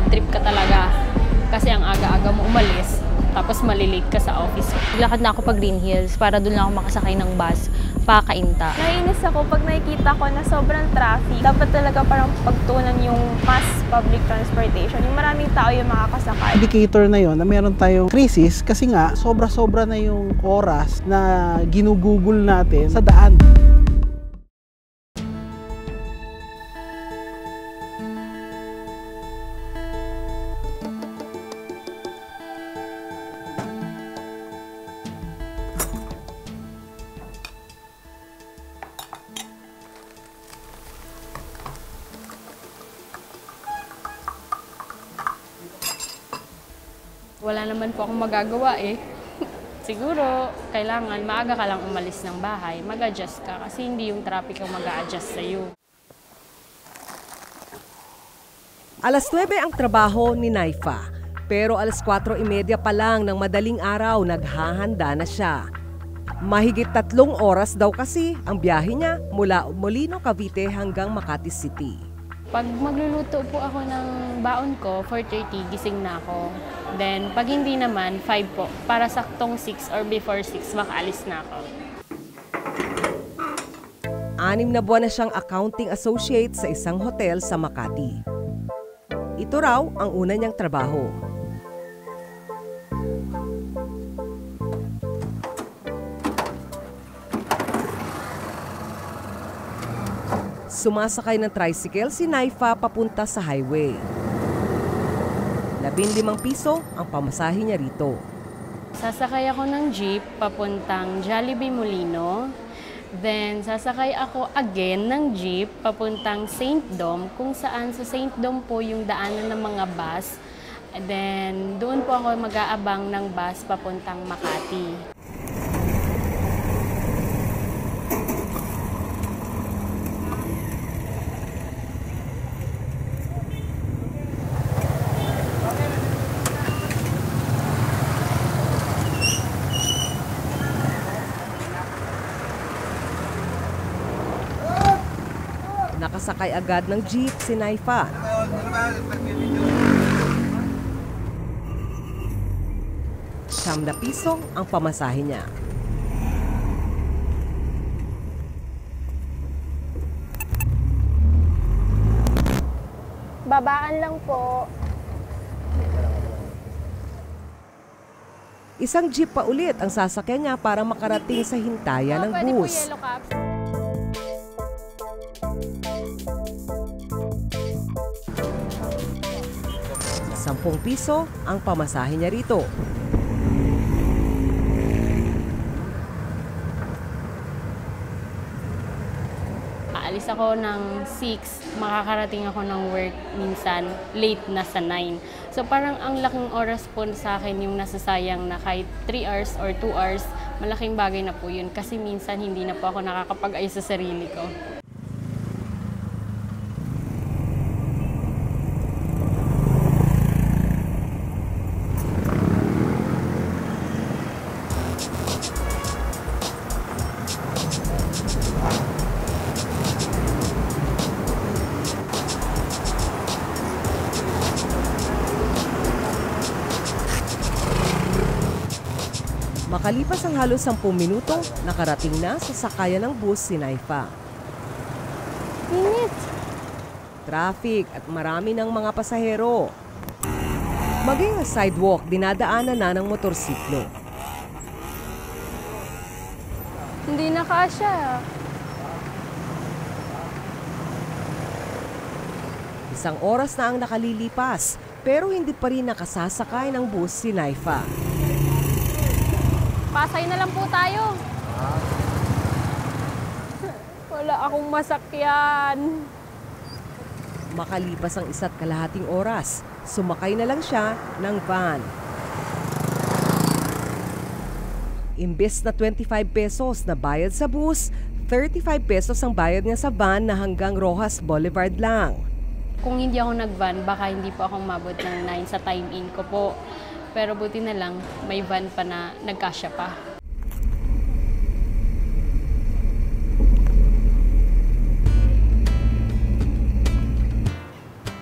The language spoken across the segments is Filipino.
trip ka talaga. Kasi ang aga-aga mo umalis, tapos malilate ka sa office. Lakad na ako pa Green Hills para doon lang ako makasakay ng bus, Pakainta. Naiinis ako pag nakikita ko na sobrang traffic. Dapat talaga parang pagtunan yung mass public transportation. Yung maraming tao yung makakasakay. Indicator na yon na meron tayong crisis kasi nga sobra-sobra na yung oras na ginugugol natin sa daan. Wala naman po akong magagawa eh. Siguro, kailangan maaga ka lang umalis ng bahay, mag-adjust ka kasi hindi yung traffic ang mag-a-adjust sa'yo. Alas 9 ang trabaho ni Naifa, pero alas 4:30 pa lang ng madaling araw naghahanda na siya. Mahigit 3 oras daw kasi ang biyahe niya mula Molino, Cavite hanggang Makati City. Pag magluluto po ako ng baon ko, 4:30, gising na ako. Then, pag hindi naman, 5 po. Para saktong 6 or before 6, makaalis na ako. 6 na buwan na siyang accounting associate sa isang hotel sa Makati. Ito raw ang una niyang trabaho. Sumasakay ng tricycle si Naifa papunta sa highway. 15 piso ang pamasahe niya rito. Sasakay ako ng jeep papuntang Jollibee Molino. Then, sasakay ako again ng jeep papuntang St. Dom, kung saan sa St. Dom po yung daanan ng mga bus. Then, doon po ako mag-aabang ng bus papuntang Makati. Nakasakay agad ng jeep si Naifa. ₱9 ang pamasahe niya. Babaan lang po. Isang jeep pa ulit ang sasakyan niya para makarating sa hintayan ng Pwede po bus. yellow caps. ₱10 ang pamasahe niya rito. Aalis ako ng 6, makakarating ako ng work minsan, late na sa 9. So parang ang laking oras po sa akin yung nasasayang na kahit 3 hours or 2 hours, malaking bagay na po yun kasi minsan hindi na po ako nakakapag-ayos sa sarili ko. Makalipas ang halos 10 minuto, nakarating na sa sakayan ng bus si Naifa. Init. Traffic at marami ng mga pasahero. Maging ang sidewalk, dinadaanan na ng motorsiklo. Hindi na kasya. Isang oras na ang nakalilipas, pero hindi pa rin nakasasakay ng bus si Naifa. Pasay na lang po tayo. Wala akong masakyan. Makalipas ang 1.5 oras, sumakay na lang siya ng van. Imbes na ₱25 na bayad sa bus, ₱35 ang bayad niya sa van na hanggang Rojas Boulevard lang. Kung hindi ako nag-van, baka hindi po ako mabot ng 9 sa time-in ko po. Pero buti na lang, may van pa na nagkasya pa.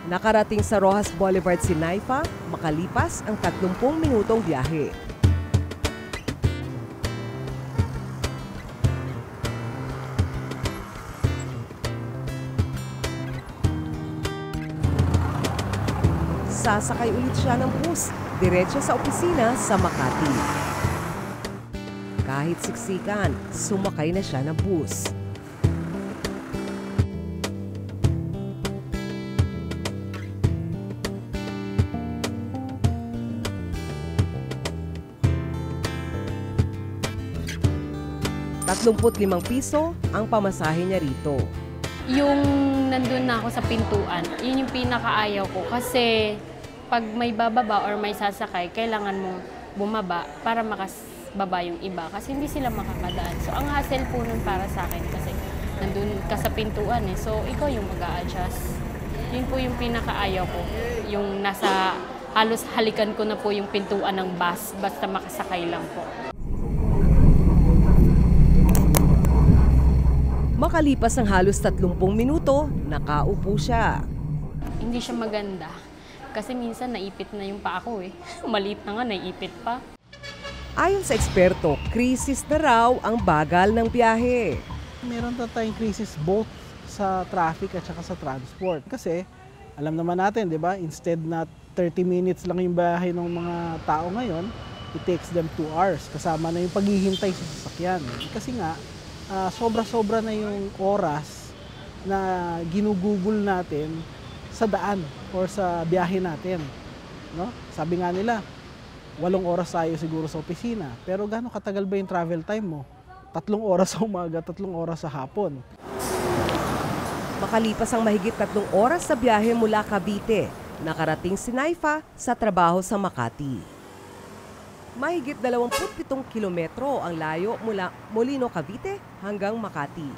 Nakarating sa Rojas Boulevard si Naifa makalipas ang 30 minutong biyahe. Sasakay ulit siya ng bus, diretso sa opisina sa Makati. Kahit siksikan, sumakay na siya ng bus. ₱35 ang pamasahe niya rito. Yung nandun na ako sa pintuan, yun yung pinakaayaw ko. Kasi pag may bababa or may sasakay, kailangan mong bumaba para makababa yung iba. Kasi hindi sila makakadaan. So ang hassle po nun para sa akin kasi nandun ka sa pintuan eh. So ikaw yung mag-a-adjust. Yun po yung pinakaayaw ko. Yung nasa halos halikan ko na po yung pintuan ng bus basta makasakay lang po. Makalipas ang halos 30 minuto, nakaupo siya. Hindi siya maganda. Kasi minsan naipit na yung paa ko eh. Maliit na nga, naipit pa. Ayon sa eksperto, krisis na raw ang bagal ng biyahe. Meron na tayong krisis both sa traffic at saka sa transport. Kasi alam naman natin, di ba, instead na 30 minutes lang yung biyahe ng mga tao ngayon, it takes them 2 hours. Kasama na yung paghihintay sa sasakyan. Kasi nga, sobra-sobra na yung oras na ginugugol natin sa daan or sa biyahe natin. No? Sabi nga nila, 8 oras tayo siguro sa opisina. Pero gaano katagal ba yung travel time mo? 3 oras sa umaga, 3 oras sa hapon. Makalipas ang mahigit 3 oras sa biyahe mula Cavite, nakarating si Naifa sa trabaho sa Makati. Mahigit 27 kilometro ang layo mula Molino, Cavite hanggang Makati.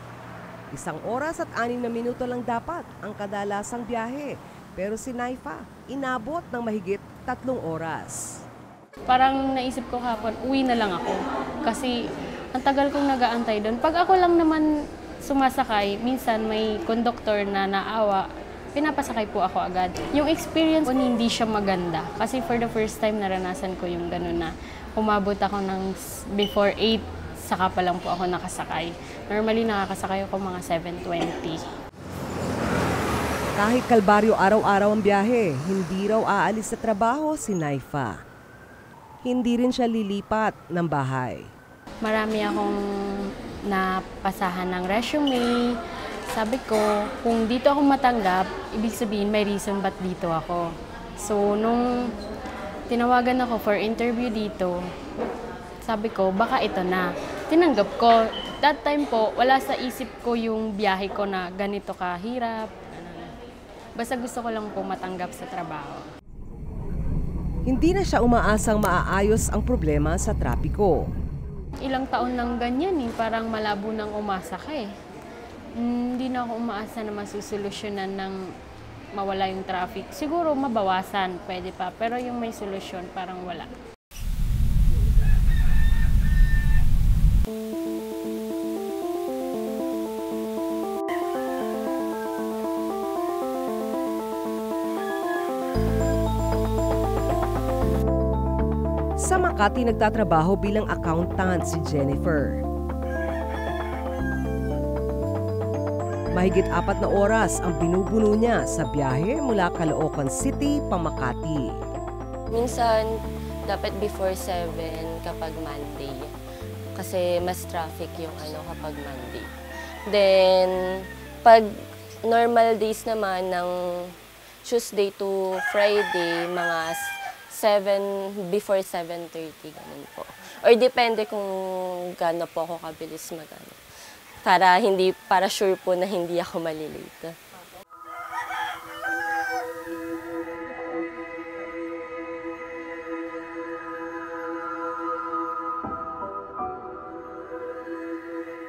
1 oras at 6 na minuto lang dapat ang kadalasang biyahe. Pero si Naifa, inabot ng mahigit 3 oras. Parang naisip ko kapon, uwi na lang ako. Kasi ang tagal kong nag-aantay doon. Pag ako lang naman sumasakay, minsan may conductor na naawa, pinapasakay po ako agad. Yung experience ko hindi siya maganda. Kasi for the first time naranasan ko yung gano'n na umabot ako ng before 8, saka pa lang po ako nakasakay. Normally nakakasakay ako mga 7:20. Kahit kalbaryo araw-araw ang biyahe, hindi raw aalis sa trabaho si Naifa. Hindi rin siya lilipat ng bahay. Marami akong napasahan ng resume. Sabi ko, kung dito ako matanggap, ibig sabihin may reason ba't dito ako. So, nung tinawagan ako for interview dito, sabi ko, baka ito na. Tinanggap ko. That time po, wala sa isip ko yung biyahe ko na ganito kahirap. Basta gusto ko lang po matanggap sa trabaho. Hindi na siya umaasang maaayos ang problema sa trapiko. Ilang taon nang ganyan eh, parang malabo nang umasa ka eh. Hindi na ako umaasa na masusolusyonan ng mawala yung traffic. Siguro mabawasan, pwede pa. Pero yung may solusyon, parang wala. Sa Makati nagtatrabaho bilang accountant si Jennifer. Mahigit 4 na oras ang binubuno niya sa biyahe mula Caloocan City pa Makati. Minsan, dapat before 7 kapag Monday. Kasi mas traffic yung kapag Monday. Then, pag normal days naman ng Tuesday to Friday, mga before 7:30, ganun po. Or depende kung gaano po ako kabilis magano. Para sure po na hindi ako malilate.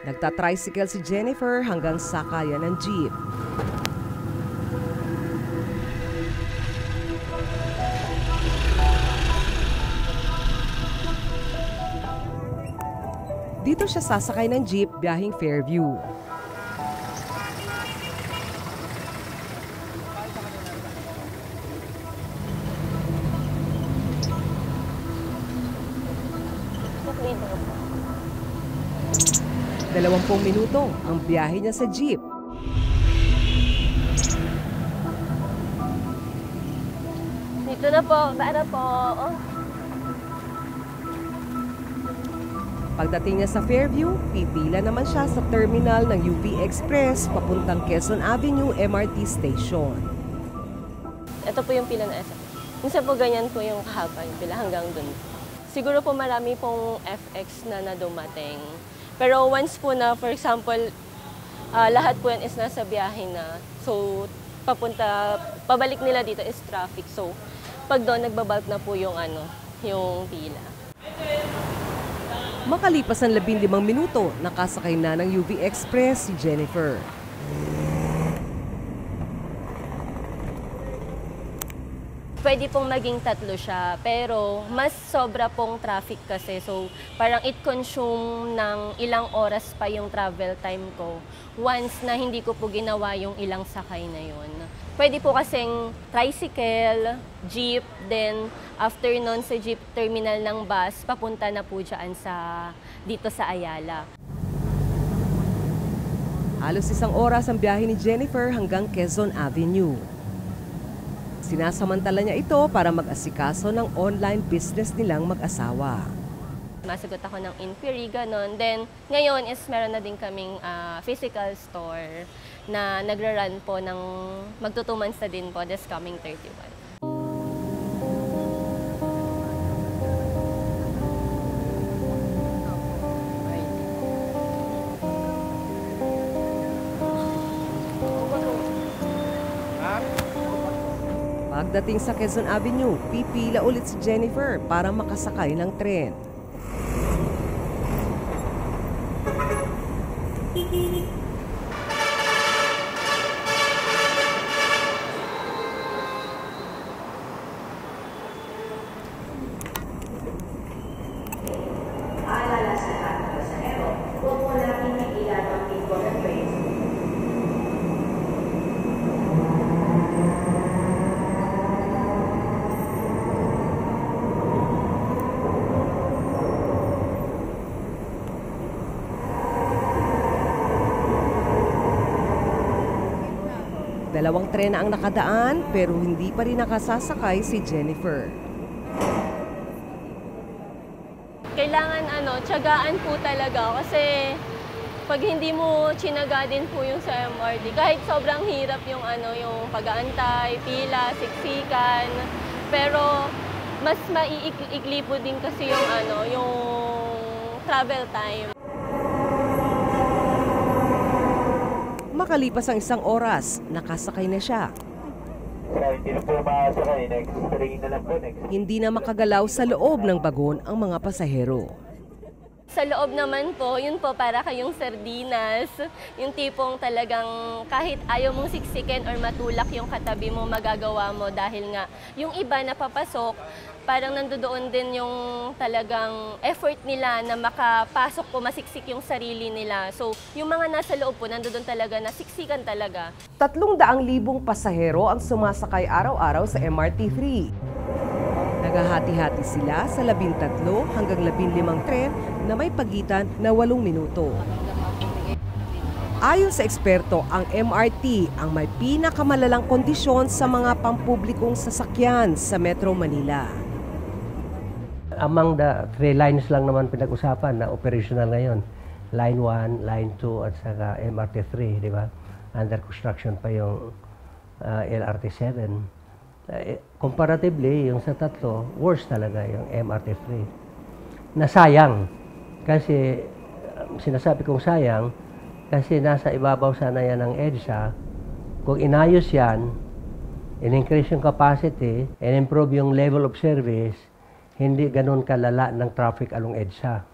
Nagtatricycle si Jennifer hanggang sakayan ng jeep. Dito siya sasakay ng jeep biyaheng Fairview. Dito po. 20 minuto ang biyahe niya sa jeep. Dito na po, para po. Oh. Pagdating niya sa Fairview, pipila naman siya sa terminal ng UP Express papuntang Quezon Avenue MRT Station. Ito po yung pila na SM. Minsan po ganyan po yung kahaba, yung pila hanggang dun. Siguro po marami pong FX na dumating. Pero once po na, for example, lahat po yan is nasa biyahe na. So, pabalik nila dito is traffic. So, pag doon, nagbabalk na po yung, yung pila. Makalipas ang 15 minuto, nakasakay na ng UV Express si Jennifer. Pwede pong maging 3 siya, pero mas sobra pong traffic kasi. So, parang it consume ng ilang oras pa yung travel time ko once na hindi ko po ginawa yung ilang sakay na yun. Pwede po kasing tricycle, jeep, then after nun sa jeep terminal ng bus, papunta na po dyan dito sa Ayala. Halos 1 oras ang biyahe ni Jennifer hanggang Quezon Avenue. Sinasamantala niya ito para mag-asikaso ng online business nilang mag-asawa. Masagot ako ng inquiry, ganon. Then, ngayon is meron na din kaming physical store na nagra-run po ng magto 2 months na din po this coming 31. Pagdating sa Quezon Avenue, pipila ulit si Jennifer para makasakay ng tren. Paalala sa lahat ng pasahero, huwag mo natin pigilan ang important trains. Dalawang tren na ang nakadaan pero hindi pa rin nakasasakay si Jennifer. Kailangan tiyagaan po talaga kasi pag hindi mo tinaga din po yung sa MRT, kahit sobrang hirap yung yung pag-aantay, pila, siksikan, pero mas maiikli po din kasi yung yung travel time. Makalipas ang 1 oras, nakasakay na siya. Hindi na po makasakay. Next train na lang po. Hindi na makagalaw sa loob ng bagon ang mga pasahero. Sa loob naman po, yun po para kayong sardinas. Yung tipong talagang kahit ayaw mong siksikin or matulak yung katabi mo, magagawa mo dahil nga yung iba na papasok, parang nandoon din yung talagang effort nila na makapasok po, masiksik yung sarili nila. So, yung mga nasa loob po, nandoon talaga na siksikan talaga. 300,000 pasahero ang sumasakay araw-araw sa MRT3. Naghahati-hati sila sa 13 hanggang 15 tren na may pagitan na 8 minuto. Ayon sa eksperto, ang MRT ang may pinakamalalang kondisyon sa mga pampublikong sasakyan sa Metro Manila. Among the 3 lines lang naman pinag-usapan na operational ngayon. Line 1, Line 2 at saka MRT 3, di ba? Under construction pa yung LRT 7. Comparatively, yung sa 3, worse talaga yung MRT 3. Nasayang. Kasi, sinasabi kong sayang, kasi nasa ibabaw sana yan ng EDSA. Kung inayos yan, in-increase yung capacity, and improve yung level of service, hindi ganun kalala ng traffic along EDSA.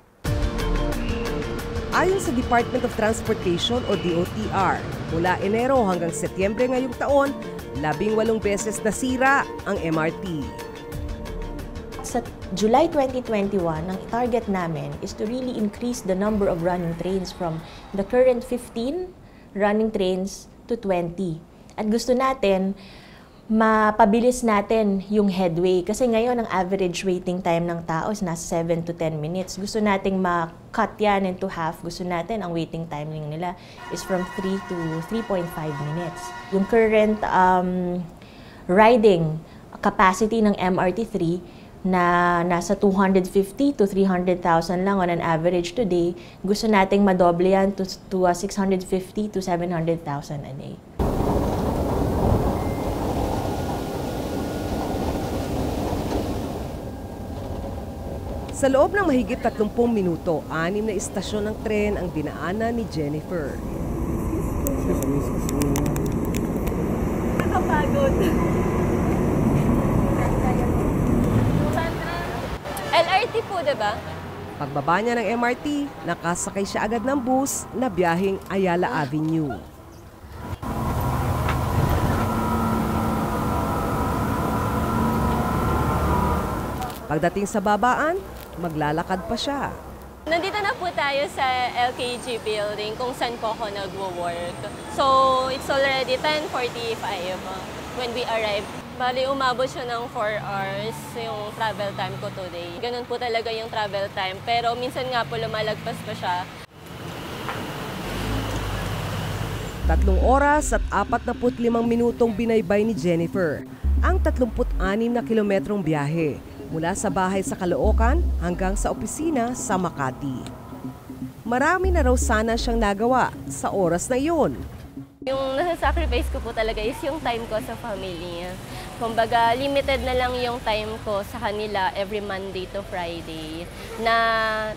Ayon sa Department of Transportation o DOTR, mula Enero hanggang Setyembre ngayong taon, 18 beses nasira ang MRT. Sa July 2021, ang target namin is to really increase the number of running trains from the current 15 running trains to 20. At gusto natin mapabilis natin yung headway. Kasi ngayon, ang average waiting time ng tao is nasa 7 to 10 minutes. Gusto nating ma-cut yan into half. Gusto natin ang waiting time nila is from 3 to 3.5 minutes. Yung current riding capacity ng MRT3 na nasa 250 to 300,000 lang on an average today, gusto nating madoble yan to 650 to 700,000 a day. Sa loob ng mahigit 30 minuto, 6 na istasyon ng tren ang dinaanan ni Jennifer. Nakapagod. LRT po, diba? Pagbaba niya ng MRT, nakasakay siya agad ng bus na biyaheng Ayala Avenue. Pagdating sa babaan, maglalakad pa siya. Nandito na po tayo sa LKG building kung saan po ako nagwo-work. So, it's already 10:45 when we arrived. Bali, umabot siya ng 4 hours yung travel time ko today. Ganun po talaga yung travel time. Pero minsan nga po lumalagpas pa siya. 3 oras at 45 minutong binaybay ni Jennifer ang 36 na kilometrong biyahe mula sa bahay sa Caloocan hanggang sa opisina sa Makati. Marami na raw sana siyang nagawa sa oras na iyon. Yung nasa-sacrifice ko po talaga is yung time ko sa family. Kumbaga, limited na lang yung time ko sa kanila every Monday to Friday. Na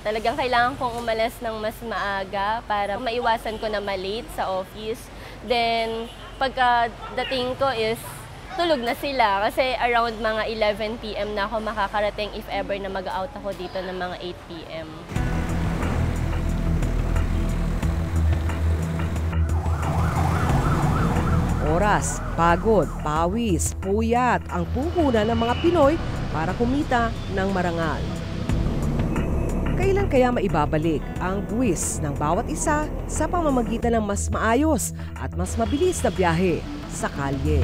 talagang kailangan kong umalis ng mas maaga para maiwasan ko na malate sa office. Then, pagkadating ko is tulog na sila kasi around mga 11 p.m. na ako makakarating if ever na mag-out ako dito ng mga 8 p.m. Oras, pagod, pawis, puyat ang puhunan ng mga Pinoy para kumita ng marangal. Kailan kaya maibabalik ang buwis ng bawat isa sa pamamagitan ng mas maayos at mas mabilis na biyahe sa kalye?